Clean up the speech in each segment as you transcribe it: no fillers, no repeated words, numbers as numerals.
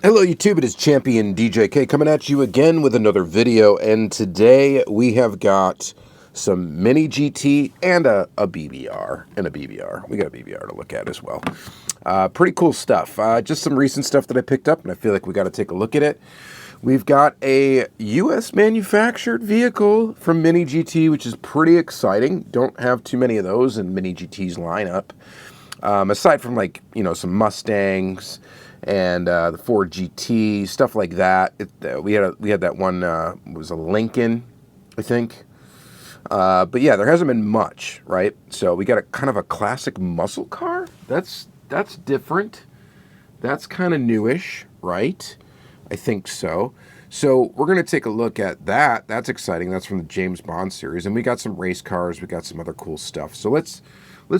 Hello YouTube, it is Championdjk coming at you again with another video, and today we have got some Mini GT and a BBR and a BBR. We got a BBR to look at as well. Pretty cool stuff. Just some recent stuff that I picked up, and I feel like we got to take a look at it. We've got a U.S. manufactured vehicle from Mini GT, which is pretty exciting. Don't have too many of those in Mini GT's lineup. Aside from some Mustangs and the Ford GT, stuff like that. We had that one, was a Lincoln, I think. But yeah, there hasn't been much, right? So we got a kind of a classic muscle car. That's different. That's kind of newish, right? I think so. So we're going to take a look at that. That's exciting. That's from the James Bond series. And we got some race cars. We got some other cool stuff. So let's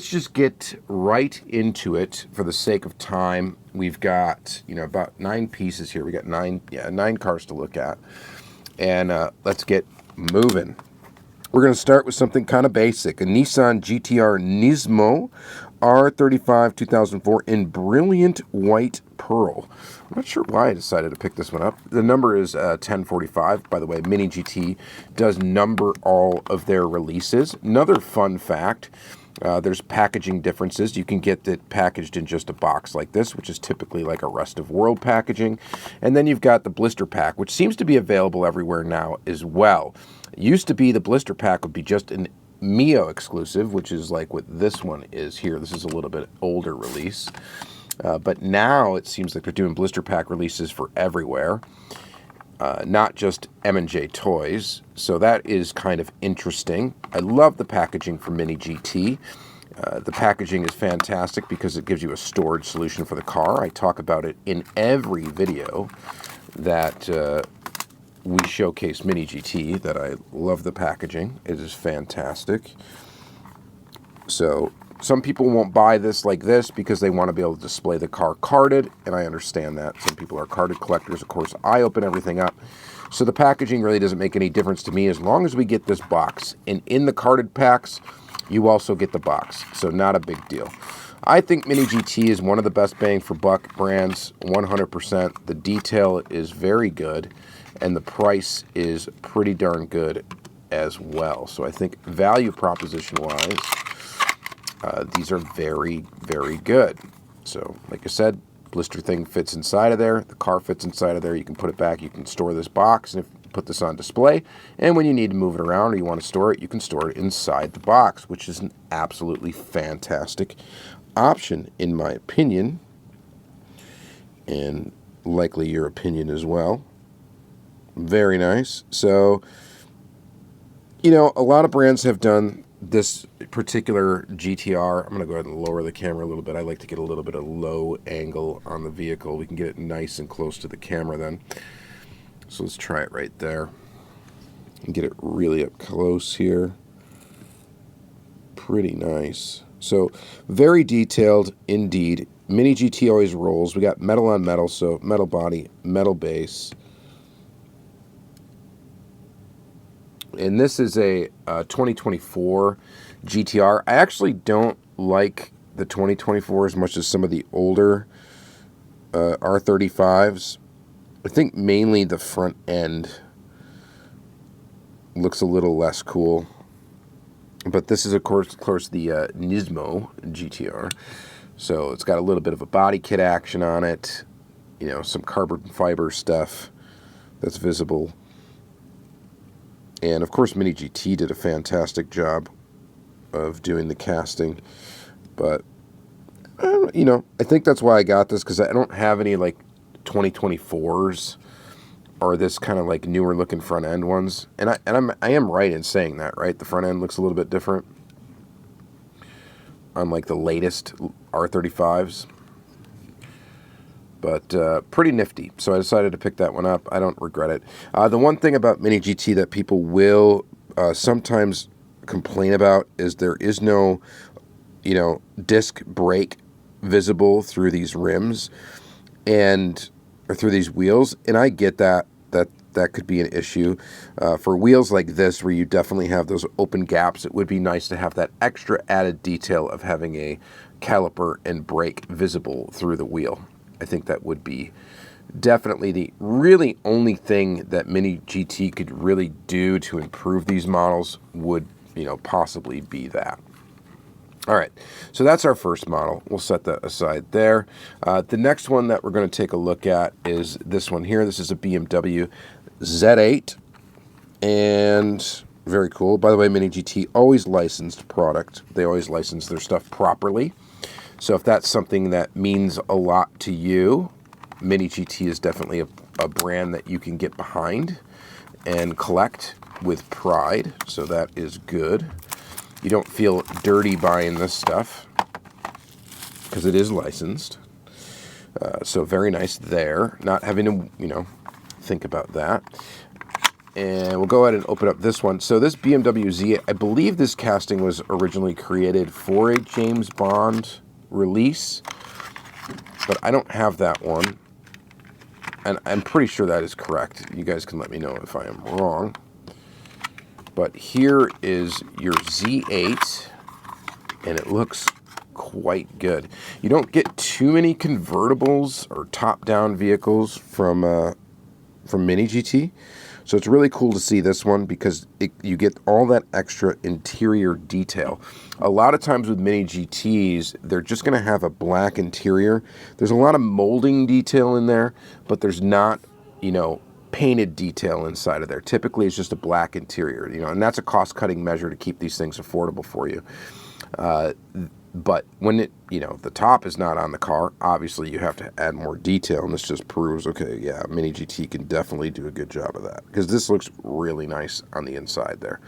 just get right into it for the sake of time. We've got, about 9 pieces here. We got 9 cars to look at. And let's get moving. We're going to start with something kind of basic. A Nissan GT-R Nismo R35 2004 in brilliant white pearl. I'm not sure why I decided to pick this one up. The number is 1045. By the way, Mini GT does number all of their releases. Another fun fact, there's packaging differences. You can get it packaged in just a box like this, which is typically like a rest of world packaging. And then you've got the blister pack, which seems to be available everywhere now as well. It used to be the blister pack would be just an Mio exclusive, which is like what this one is here. This is a little bit older release. But now it seems like they're doing blister pack releases for everywhere. Not just M&J Toys, so that is kind of interesting. I love the packaging for Mini GT. The packaging is fantastic because it gives you a storage solution for the car. I talk about it in every video that we showcase Mini GT, that I love the packaging. It is fantastic. So some people won't buy this like this because they want to be able to display the car carded, and I understand that. Some people are carded collectors. Of course, I open everything up. So the packaging really doesn't make any difference to me as long as we get this box. And in the carded packs, you also get the box. So not a big deal. I think Mini GT is one of the best bang for buck brands, 100%. The detail is very good, and the price is pretty darn good as well. So I think value proposition-wise, these are very, very good. So, like I said, blister thing fits inside of there. The car fits inside of there. You can put it back. You can store this box and put this on display. And when you need to move it around or you want to store it, you can store it inside the box, which is an absolutely fantastic option, in my opinion. And likely your opinion as well. Very nice. So, a lot of brands have done this particular GT-R. I'm going to go ahead and lower the camera a little bit. I like to get a little bit of low angle on the vehicle. We can get it nice and close to the camera then. So let's try it right there. And get it really up close here. Pretty nice. So very detailed indeed. Mini GT always rolls. We got metal on metal, so metal body, metal base. And this is a 2024 GT-R. I actually don't like the 2024 as much as some of the older R35s. I think mainly the front end looks a little less cool. But this is, of course the Nismo GT-R. So it's got a little bit of a body kit action on it. Some carbon fiber stuff that's visible. And of course, Mini GT did a fantastic job of doing the casting. But, I think that's why I got this, because I don't have any, 2024s or this kind of, newer looking front end ones. And I am right in saying that, right? The front end looks a little bit different on, the latest R35s. But pretty nifty. So I decided to pick that one up. I don't regret it. The one thing about Mini GT that people will sometimes complain about is there is no, disc brake visible through these rims or through these wheels. And I get that could be an issue. For wheels like this, where you definitely have those open gaps, it would be nice to have that extra added detail of having a caliper and brake visible through the wheel. I think that would be Definitely the really only thing that Mini GT could really do to improve these models would, possibly be that. All right, so that's our first model. We'll set that aside there. The next one that we're going to take a look at is this one here. This is a BMW Z8, and very cool. By the way, Mini GT always licensed product. They always license their stuff properly. So if that's something that means a lot to you, Mini GT is definitely a brand that you can get behind and collect with pride. So that is good. You don't feel dirty buying this stuff because it is licensed. So very nice there. Not having to, think about that. And we'll go ahead and open up this one. So this BMW Z8, I believe this casting was originally created for a James Bond release, but I don't have that one. And I'm pretty sure that is correct. You guys can let me know if I am wrong. But here is your Z8, and it looks quite good. You don't get too many convertibles or top-down vehicles from Mini GT, so it's really cool to see this one because you get all that extra interior detail. A lot of times with Mini GTs, they're just going to have a black interior. There's a lot of molding detail in there, but there's not, painted detail inside of there. Typically, it's just a black interior, and that's a cost-cutting measure to keep these things affordable for you. But when the top is not on the car, obviously you have to add more detail, and this just proves, okay, yeah, Mini GT can definitely do a good job of that, because this looks really nice on the inside there.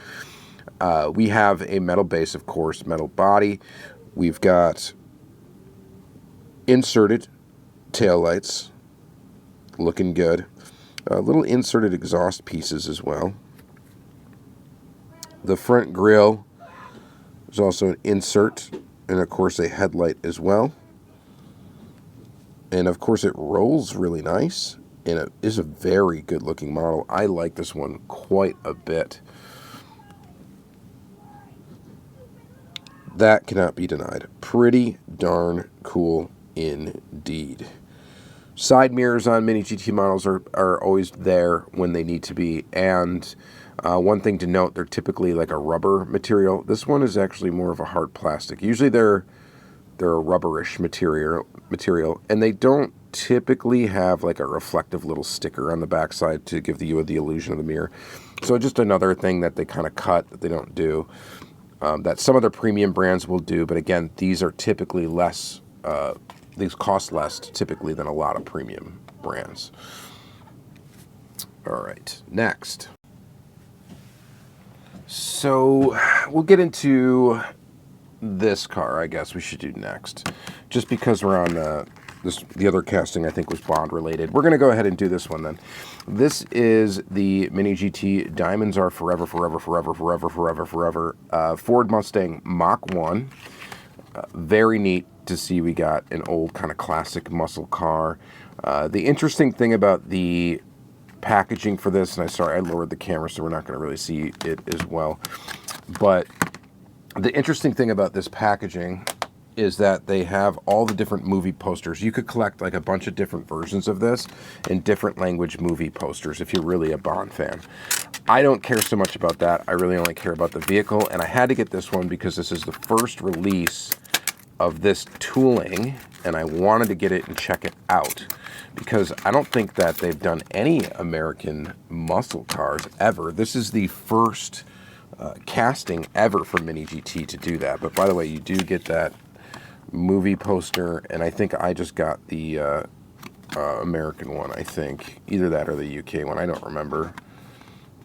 We have a metal base, of course, metal body. We've got inserted taillights, looking good. Little inserted exhaust pieces as well. The front grille is also an insert, and of course a headlight as well. And of course it rolls really nice, and it is a very good looking model. I like this one quite a bit. That cannot be denied. Pretty darn cool indeed. Side mirrors on Mini GT models are always there when they need to be, and one thing to note, they're typically like a rubber material. This one is actually more of a hard plastic. Usually they're a rubberish material, and they don't typically have like a reflective little sticker on the backside to give you the illusion of the mirror. So just another thing that they kind of cut that they don't do, that some other premium brands will do, but again, these are typically less. These cost less typically than a lot of premium brands. All right, next. So we'll get into this car, I guess we should do next. Just because we're on the other casting, I think, was Bond related. We're going to go ahead and do this one then. This is the Mini GT Diamonds Are Forever, Forever, Forever, Forever, Forever, Forever Ford Mustang Mach 1. Very neat to see we got an old kind of classic muscle car. The interesting thing about the packaging for this, and I lowered the camera so we're not going to really see it as well, but the interesting thing about this packaging is that they have all the different movie posters. You could collect like a bunch of different versions of this in different language movie posters if you're really a Bond fan. I don't care so much about that. I really only care about the vehicle, and I had to get this one because this is the first release of this tooling, and I wanted to get it and check it out because I don't think that they've done any American muscle cars ever. This is the first casting ever for Mini GT to do that. But by the way, you do get that movie poster, and I think I just got the American one, I think. Either that or the UK one, I don't remember.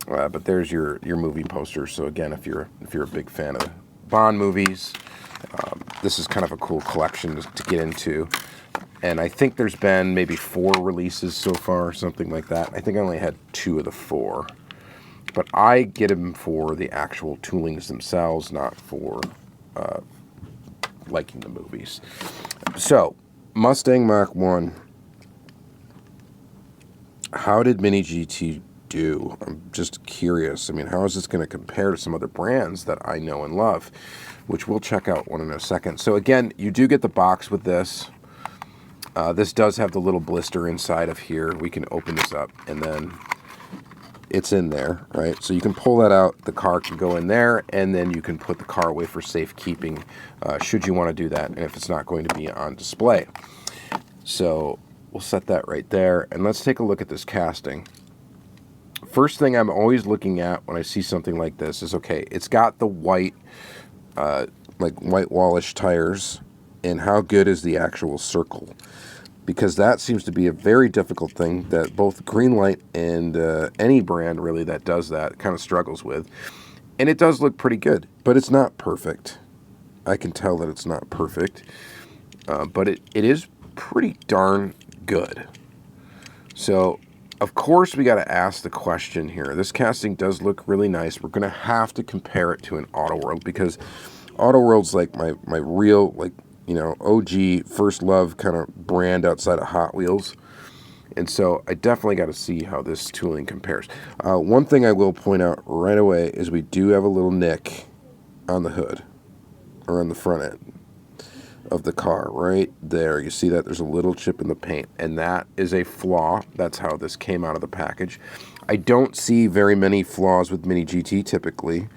But there's your movie poster. So again, if you're a big fan of Bond movies, this is kind of a cool collection to get into. And I think there's been maybe 4 releases so far, something like that. I think I only had 2 of the 4. But I get them for the actual toolings themselves, not for liking the movies. So, Mustang Mach 1. How did Mini GT do? I'm just curious. I mean, how is this going to compare to some other brands that I know and love, which we'll check out one in a second. So again, you do get the box with this. This does have the little blister inside of here. We can open this up, and then it's in there, right? So you can pull that out, the car can go in there, and then you can put the car away for safekeeping should you want to do that, and if it's not going to be on display. So we'll set that right there, and let's take a look at this casting. First thing I'm always looking at when I see something like this is, okay, it's got the white, like white wallish tires, and how good is the actual circle? Because that seems to be a very difficult thing that both Greenlight and any brand really that does that kind of struggles with. And it does look pretty good, but it's not perfect. I can tell that it's not perfect, but it is pretty darn good. So, of course, we got to ask the question here. This casting does look really nice. We're going to have to compare it to an Auto World, because Auto World's like my real, like, you know, OG first love kind of brand outside of Hot Wheels. And so I definitely got to see how this tooling compares. One thing I will point out right away is we do have a little nick on the hood, or on the front end of the car right there. You see that there's a little chip in the paint, and that is a flaw. That's how this came out of the package. I don't see very many flaws with Mini GT typically.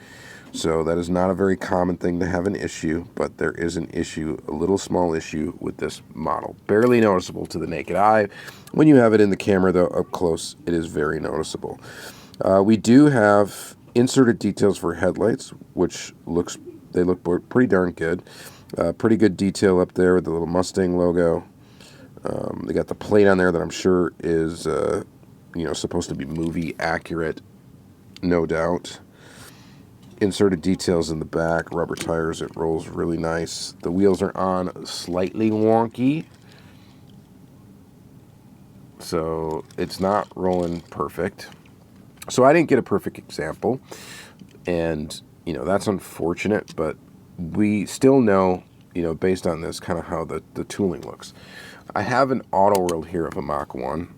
So that is not a very common thing to have an issue, but there is an issue, a little small issue with this model. Barely noticeable to the naked eye. When you have it in the camera, though, up close, it is very noticeable. We do have inserted details for headlights, which look pretty darn good. Pretty good detail up there with the little Mustang logo. They got the plate on there that I'm sure is, you know, supposed to be movie accurate, no doubt. Inserted details in the back, rubber tires, it rolls really nice. The wheels are on slightly wonky, so it's not rolling perfect. So I didn't get a perfect example, and you know, that's unfortunate, but we still know, you know, based on this, kind of how the tooling looks. I have an Auto World here of a Mach 1.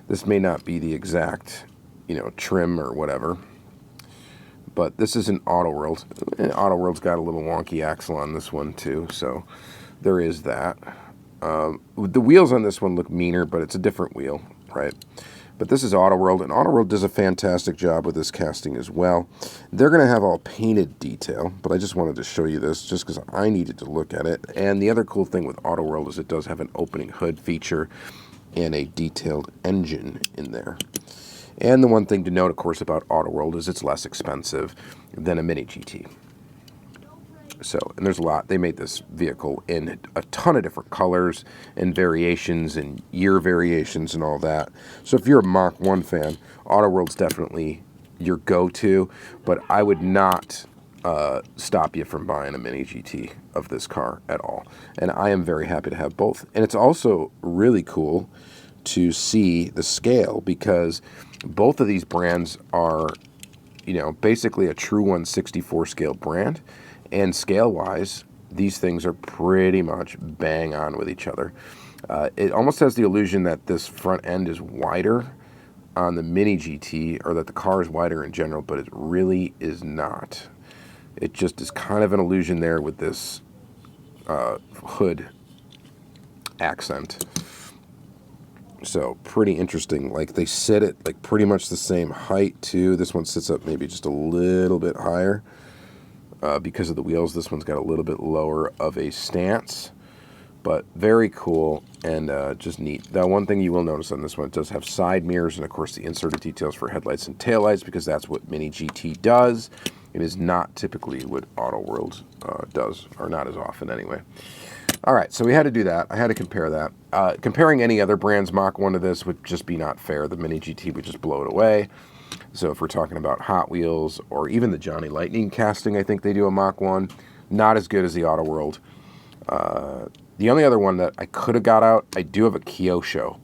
This may not be the exact, you know, trim or whatever, but this is an Auto World. And Auto World's got a little wonky axle on this one too, so there is that. The wheels on this one look meaner, but it's a different wheel, right? But this is Auto World, and Auto World does a fantastic job with this casting as well. They're going to have all painted detail, but I just wanted to show you this just because I needed to look at it. And the other cool thing with Auto World is it does have an opening hood feature and a detailed engine in there. And the one thing to note, of course, about Auto World is it's less expensive than a Mini GT. So, and there's a lot. They made this vehicle in a ton of different colors and variations and year variations and all that. So if you're a Mach 1 fan, Auto World's definitely your go-to, but I would not stop you from buying a Mini GT of this car at all. And I am very happy to have both. And it's also really cool to see the scale, because both of these brands are, you know, basically a true 1/64 scale brand. And scale-wise, these things are pretty much bang on with each other. It almost has the illusion that this front end is wider on the Mini GT, or that the car is wider in general, but it really is not. It just is kind of an illusion there with this hood accent. So pretty interesting. Like, they sit at like pretty much the same height too. This one sits up maybe just a little bit higher. Because of the wheels, this one's got a little bit lower of a stance, but very cool and just neat. Now, one thing you will notice on this one, it does have side mirrors and, of course, the inserted details for headlights and taillights, because that's what Mini GT does. It is not typically what Auto World does, or not as often anyway. All right, so we had to do that. I had to compare that. Comparing any other brand's Mach 1 to this would just be not fair. The Mini GT would just blow it away. So if we're talking about Hot Wheels, or even the Johnny Lightning casting, I think they do a Mach 1. Not as good as the Auto World. The only other one that I could have got out, I do have a Kyosho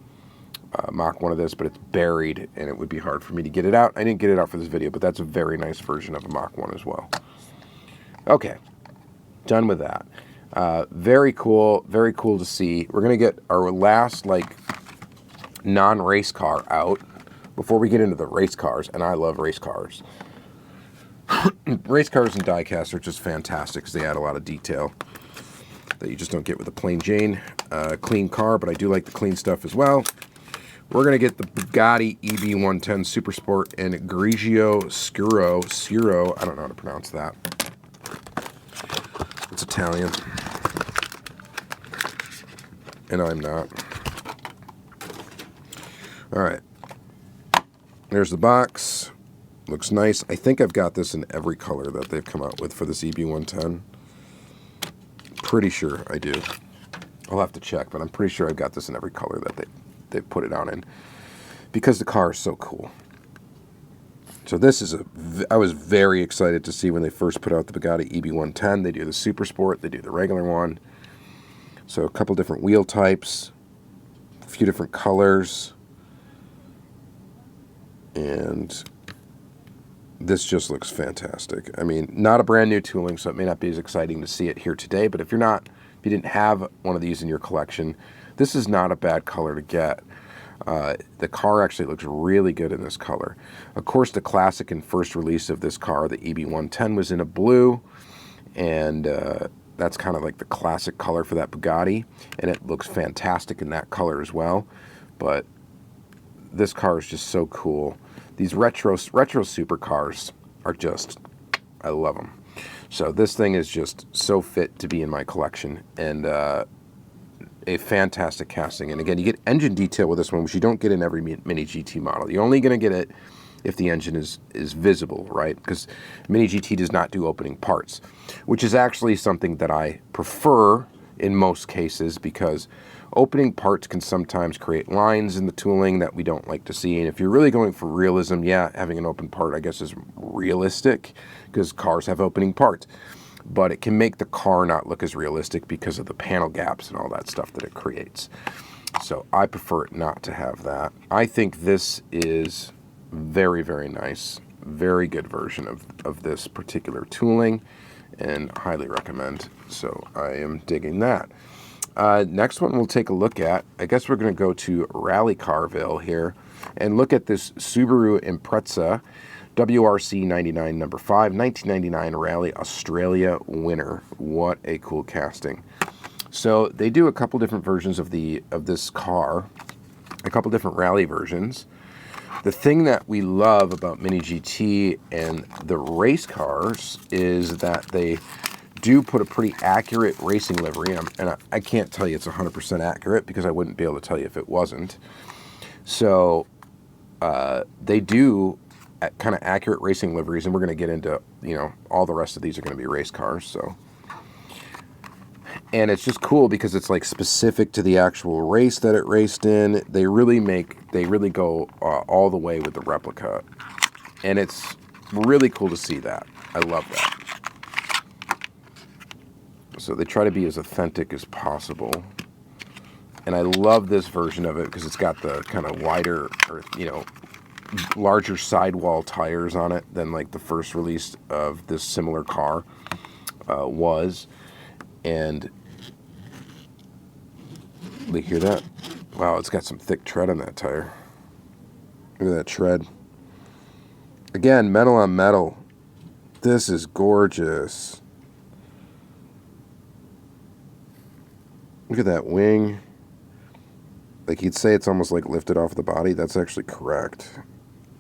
Mach 1 of this, but it's buried, and it would be hard for me to get it out. I didn't get it out for this video, but that's a very nice version of a Mach 1 as well. Okay, done with that. Very cool to see. We're going to get our last, like, non-race car out before we get into the race cars, and I love race cars. Race cars and diecast are just fantastic because they add a lot of detail. that you just don't get with a plain Jane clean car, but I do like the clean stuff as well. We're going to get the Bugatti EB110 Supersport and Grigio Scuro. I don't know how to pronounce that. It's Italian. And I'm not. Alright. There's the box. Looks nice. I think I've got this in every color that they've come out with for this EB110. Pretty sure I do. I'll have to check, but I'm pretty sure I've got this in every color that they've put it on in, because the car is so cool. So this is I was very excited to see when they first put out the Bugatti EB110. They do the Super Sport, they do the regular one. So a couple different wheel types, a few different colors, and this just looks fantastic. I mean, not a brand new tooling, so it may not be as exciting to see it here today, but if you didn't have one of these in your collection, this is not a bad color to get. The car actually looks really good in this color. Of course, the classic and first release of this car, the EB110, was in a blue, and that's kind of like the classic color for that Bugatti, and it looks fantastic in that color as well. But this car is just so cool. These retro supercars are just, I love them. So this thing is just so fit to be in my collection, and a fantastic casting. And again, you get engine detail with this one, which you don't get in every Mini GT model. You're only going to get it if the engine is visible, right? Because Mini GT does not do opening parts, which is actually something that I prefer in most cases, because opening parts can sometimes create lines in the tooling that we don't like to see. And if you're really going for realism, yeah, having an open part, I guess, is realistic, because cars have opening parts. But it can make the car not look as realistic because of the panel gaps and all that stuff that it creates. So I prefer it not to have that. I think this is very, very nice. Very good version of this particular tooling, and highly recommend. So I am digging that. Next one we'll take a look at, I guess we're going to go to Rally Carville here and look at this Subaru Impreza WRC99 number 5, 1999 Rally Australia winner. What a cool casting. So they do a couple different versions of this car, a couple different rally versions. The thing that we love about Mini GT and the race cars is that they do put a pretty accurate racing livery, and I can't tell you it's 100% accurate, because I wouldn't be able to tell you if it wasn't. So they do kind of accurate racing liveries, and we're going to get into, all the rest of these are going to be race cars. So, and it's just cool because it's like specific to the actual race that it raced in. They really go all the way with the replica, and it's really cool to see that. I love that. So they try to be as authentic as possible. And I love this version of it because it's got the kind of wider, or, larger sidewall tires on it than like the first release of this similar car was. And you hear that? Wow, it's got some thick tread on that tire. Look at that tread. Again, metal on metal. This is gorgeous. Look at that wing. Like, you'd say it's almost like lifted off the body. That's actually correct.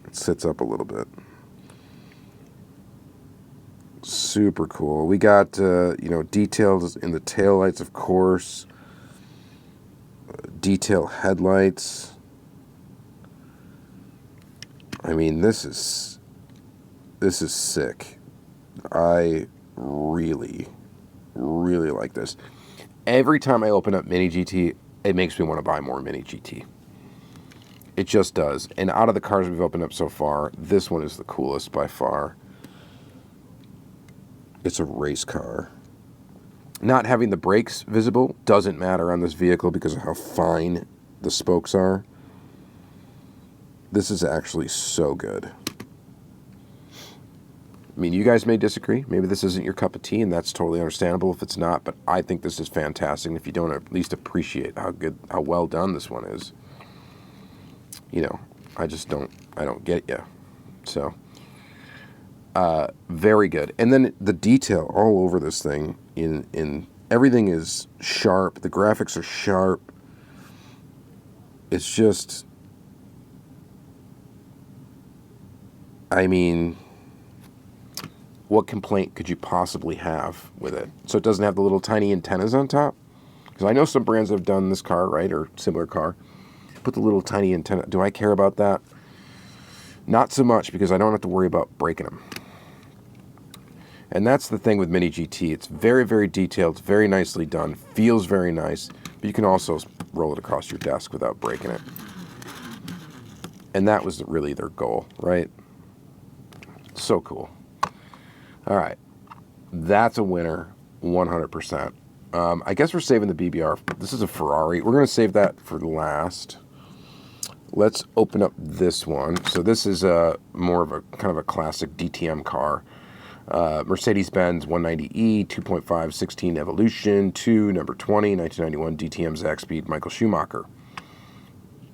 It sits up a little bit. Super cool. We got, details in the taillights, of course. Detail headlights. I mean, this is sick. I really, really like this. Every time I open up Mini GT, it makes me want to buy more Mini GT. It just does. And out of the cars we've opened up so far, this one is the coolest by far. It's a race car. Not having the brakes visible doesn't matter on this vehicle because of how fine the spokes are. This is actually so good. I mean, you guys may disagree. Maybe this isn't your cup of tea, and that's totally understandable if it's not, but I think this is fantastic. And if you don't at least appreciate how well done this one is, I don't get you. So, very good. And then the detail all over this thing in Everything is sharp. The graphics are sharp. It's just, I mean, what complaint could you possibly have with it? So it doesn't have the little tiny antennas on top? Because I know some brands have done this car, right, or similar car. Put the little tiny antenna. Do I care about that? Not so much, because I don't have to worry about breaking them. And that's the thing with Mini GT. It's very, very detailed. It's very nicely done. Feels very nice. But you can also roll it across your desk without breaking it. And that was really their goal, right? So cool. All right. That's a winner, 100%. I guess we're saving the BBR. This is a Ferrari. We're going to save that for last. Let's open up this one. So this is more of a kind of a classic DTM car. Mercedes-Benz 190E, 2.5, 16 Evolution, 2, number 20, 1991 DTM Zach Speed, Michael Schumacher.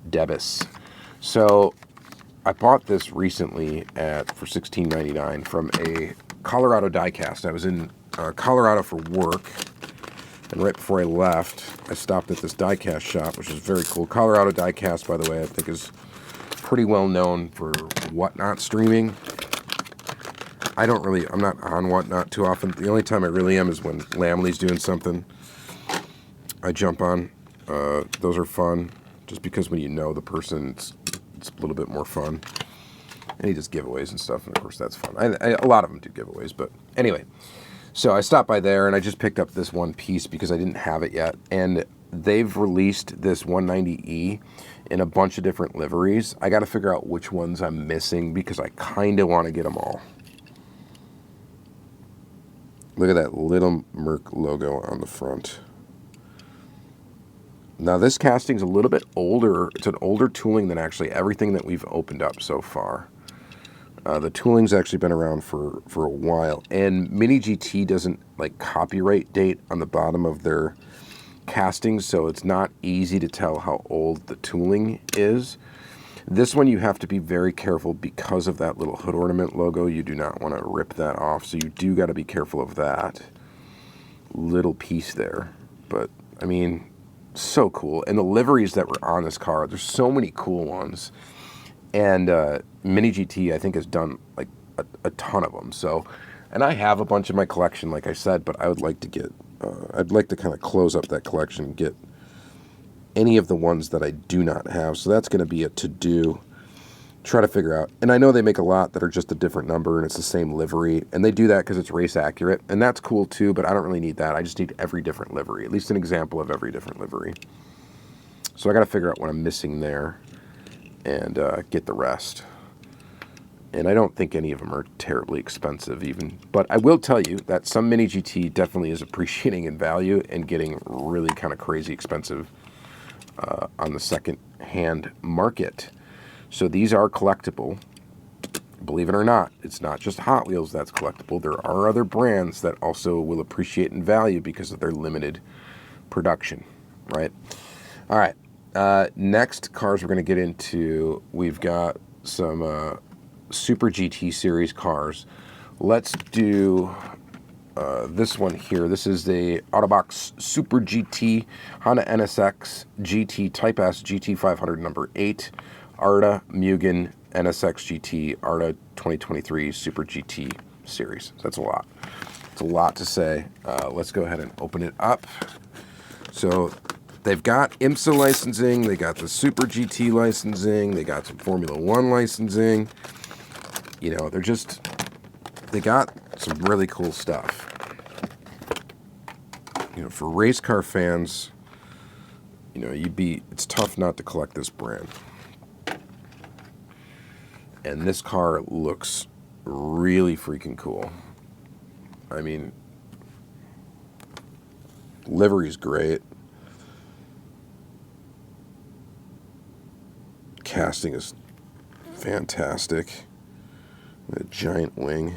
Debus. So I bought this recently for $16.99 from a Colorado Diecast. I was in Colorado for work, and right before I left, I stopped at this diecast shop, which is very cool. Colorado Diecast, by the way, I think is pretty well known for Whatnot streaming. I'm not on Whatnot too often. The only time I really am is when Lamley's doing something. I jump on. Those are fun, just because when you know the person, it's a little bit more fun. And he does giveaways and stuff, and of course that's fun. A lot of them do giveaways, but anyway. So I stopped by there, and I just picked up this one piece because I didn't have it yet. And they've released this 190E in a bunch of different liveries. I got to figure out which ones I'm missing because I kind of want to get them all. Look at that little Merc logo on the front. Now this casting's a little bit older. It's an older tooling than actually everything that we've opened up so far. The tooling's actually been around for a while. And Mini GT doesn't like copyright date on the bottom of their castings, so it's not easy to tell how old the tooling is. This one you have to be very careful because of that little hood ornament logo. You do not want to rip that off, so you do got to be careful of that little piece there. But, I mean, so cool. And the liveries that were on this car, there's so many cool ones. And Mini GT, I think, has done, like, a ton of them. So, and I have a bunch in my collection, like I said, but I would like to get, I'd like to kind of close up that collection and get any of the ones that I do not have. So that's going to be a to-do. Try to figure out. And I know they make a lot that are just a different number and it's the same livery. And they do that because it's race accurate. And that's cool too, but I don't really need that. I just need every different livery. At least an example of every different livery. So I got to figure out what I'm missing there and get the rest. And I don't think any of them are terribly expensive even. But I will tell you that some Mini GT definitely is appreciating in value and getting really kind of crazy expensive on the second-hand market. So these are collectible. Believe it or not, it's not just Hot Wheels that's collectible. There are other brands that also will appreciate in value because of their limited production, right? All right. Next cars we're going to get into, we've got some Super GT series cars. Let's do this one here. This is the Autobox Super GT Honda NSX GT Type S GT 500 number 8 Arda Mugen NSX GT Arda 2023 Super GT series. That's a lot. It's a lot to say. Let's go ahead and open it up. So they've got IMSA licensing. They got the Super GT licensing. They got some Formula One licensing. You know, they got some really cool stuff. You know, for race car fans, you know, it's tough not to collect this brand. And this car looks really freaking cool. I mean, livery's great. Casting is fantastic. A giant wing.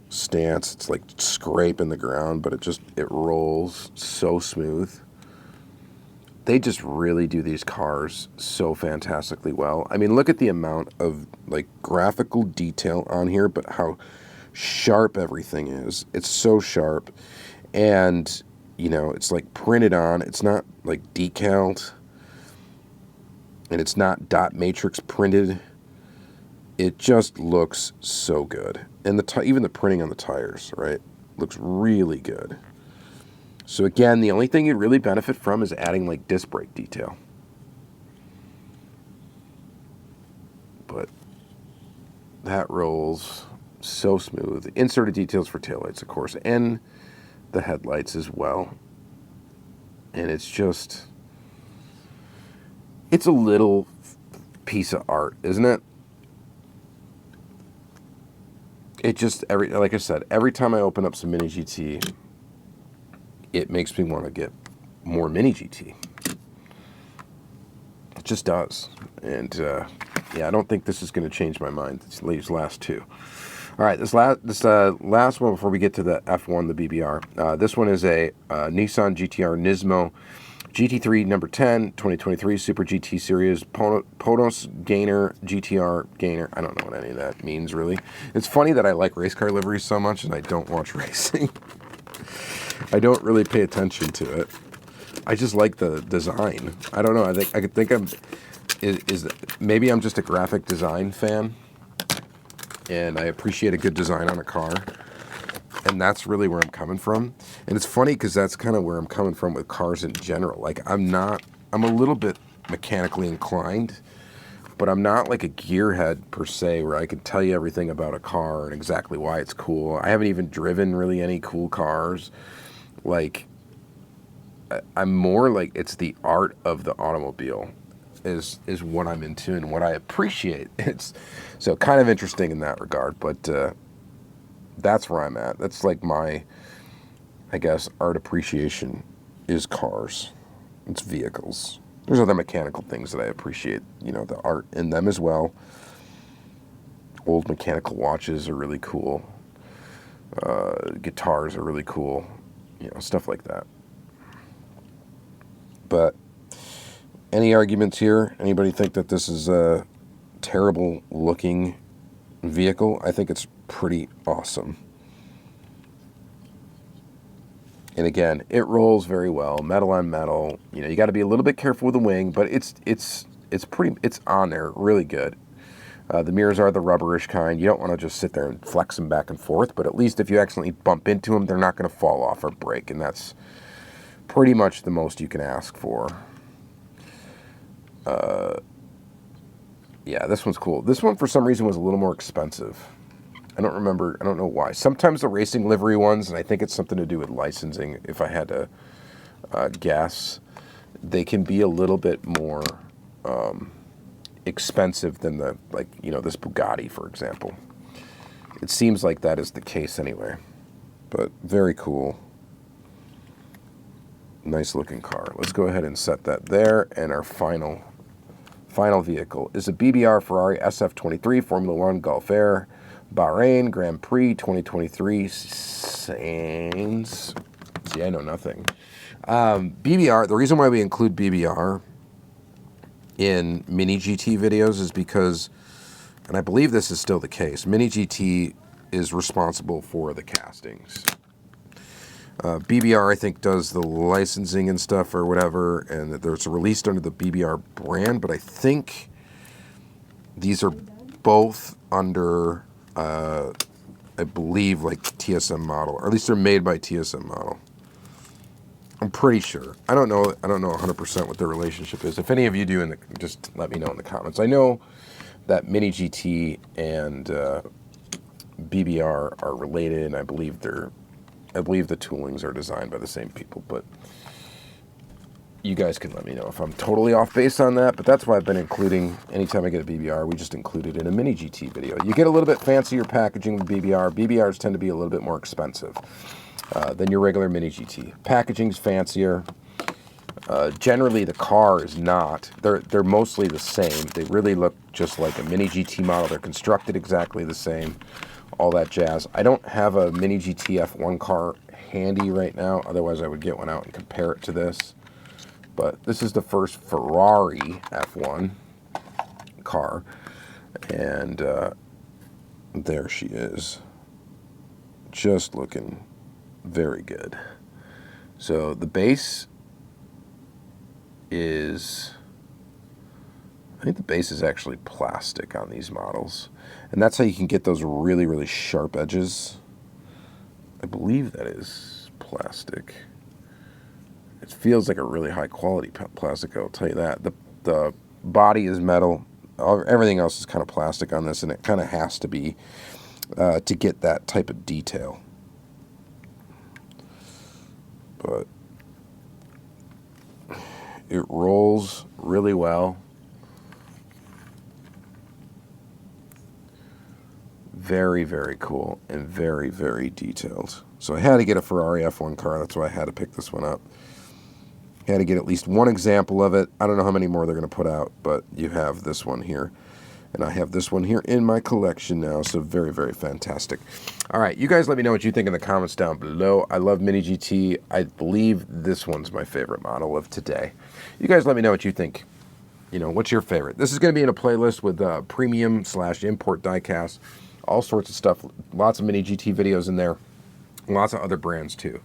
Stance, it's like scraping the ground, but it rolls so smooth. They just really do these cars so fantastically well. I mean, look at the amount of like graphical detail on here, but how sharp everything is. It's so sharp. And, you know, it's like printed on. It's not like decaled. And it's not dot matrix printed. It just looks so good. And even the printing on the tires, right, looks really good. So again, the only thing you'd really benefit from is adding like disc brake detail. But that rolls so smooth. Inserted details for taillights, of course, and the headlights as well. And it's just, it's a little piece of art, isn't it? It just, like I said, every time I open up some Mini GT, it makes me want to get more Mini GT. It just does. And yeah, I don't think this is going to change my mind, these last two. All right, this last one before we get to the F1, the BBR. This one is a Nissan GT-R Nismo GT3 number 10, 2023 Super GT Series PONOS Gainer GT-R Gainer. I don't know what any of that means, really. It's funny that I like race car liveries so much and I don't watch racing. I don't really pay attention to it. I just like the design. I don't know. I think I'm maybe I'm just a graphic design fan, and I appreciate a good design on a car. And that's really where I'm coming from. And it's funny because that's kind of where I'm coming from with cars in general. Like, I'm a little bit mechanically inclined, but I'm not like a gearhead per se where I can tell you everything about a car and exactly why it's cool. I haven't even driven really any cool cars. Like, I'm more like, it's the art of the automobile is what I'm into and what I appreciate. It's so kind of interesting in that regard, but that's where I'm at. That's like my, I guess, art appreciation is cars. It's vehicles. There's other mechanical things that I appreciate, you know, the art in them as well. Old mechanical watches are really cool. Guitars are really cool. You know, stuff like that. But any arguments here? Anybody think that this is a terrible looking vehicle? I think it's pretty awesome. And again, it rolls very well, metal on metal. You know, you got to be a little bit careful with the wing, but it's on there really good. The mirrors are the rubberish kind. You don't want to just sit there and flex them back and forth, but at least if you accidentally bump into them, they're not going to fall off or break, and that's pretty much the most you can ask for. Yeah, this one's cool. This one, for some reason, was a little more expensive. I don't remember. I don't know why. Sometimes the racing livery ones, and I think it's something to do with licensing, if I had to guess, they can be a little bit more expensive than the, like, you know, this Bugatti, for example. It seems like that is the case anyway. But very cool. Nice looking car. Let's go ahead and set that there. And our final vehicle is a BBR Ferrari SF23 Formula 1 Gulf Air Bahrain Grand Prix 2023 Sainz. See, I know nothing. BBR, the reason why we include BBR in Mini GT videos is because, and I believe this is still the case, Mini GT is responsible for the castings. BBR, I think, does the licensing and stuff or whatever, and there's released under the BBR brand, but I think these are both under, I believe, like TSM model, or at least they're made by TSM model. I'm pretty sure. I don't know 100% what their relationship is. If any of you do, just let me know in the comments. I know that Mini GT and BBR are related, and I believe the toolings are designed by the same people, but you guys can let me know if I'm totally off base on that. But that's why I've been including, anytime I get a BBR, we just include it in a Mini GT video. You get a little bit fancier packaging with BBR. BBRs tend to be a little bit more expensive than your regular Mini GT. Packaging's fancier. Generally, the car is not. They're mostly the same. They really look just like a Mini GT model. They're constructed exactly the same. All that jazz. I don't have a Mini GT F1 car handy right now. Otherwise, I would get one out and compare it to this. But this is the first Ferrari F1 car. And there she is. just looking very good. So the base is, I think the base is actually plastic on these models. And that's how you can get those really, really sharp edges. I believe that is plastic. It feels like a really high quality plastic, I'll tell you that. The body is metal. Everything else is kind of plastic on this, and it kind of has to be to get that type of detail. But it rolls really well. Very, very cool and very, very detailed. So I had to get a Ferrari F1 car. That's why I had to pick this one up. Had to get at least one example of it. I don't know how many more they're going to put out, but you have this one here. And I have this one here in my collection now, so very, very fantastic. All right, you guys let me know what you think in the comments down below. I love Mini GT. I believe this one's my favorite model of today. You guys let me know what you think. You know, what's your favorite? This is going to be in a playlist with premium/import diecast, all sorts of stuff. Lots of Mini GT videos in there. Lots of other brands too.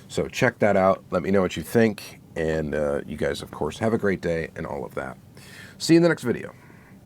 So check that out. Let me know what you think. And you guys, of course, have a great day and all of that. See you in the next video.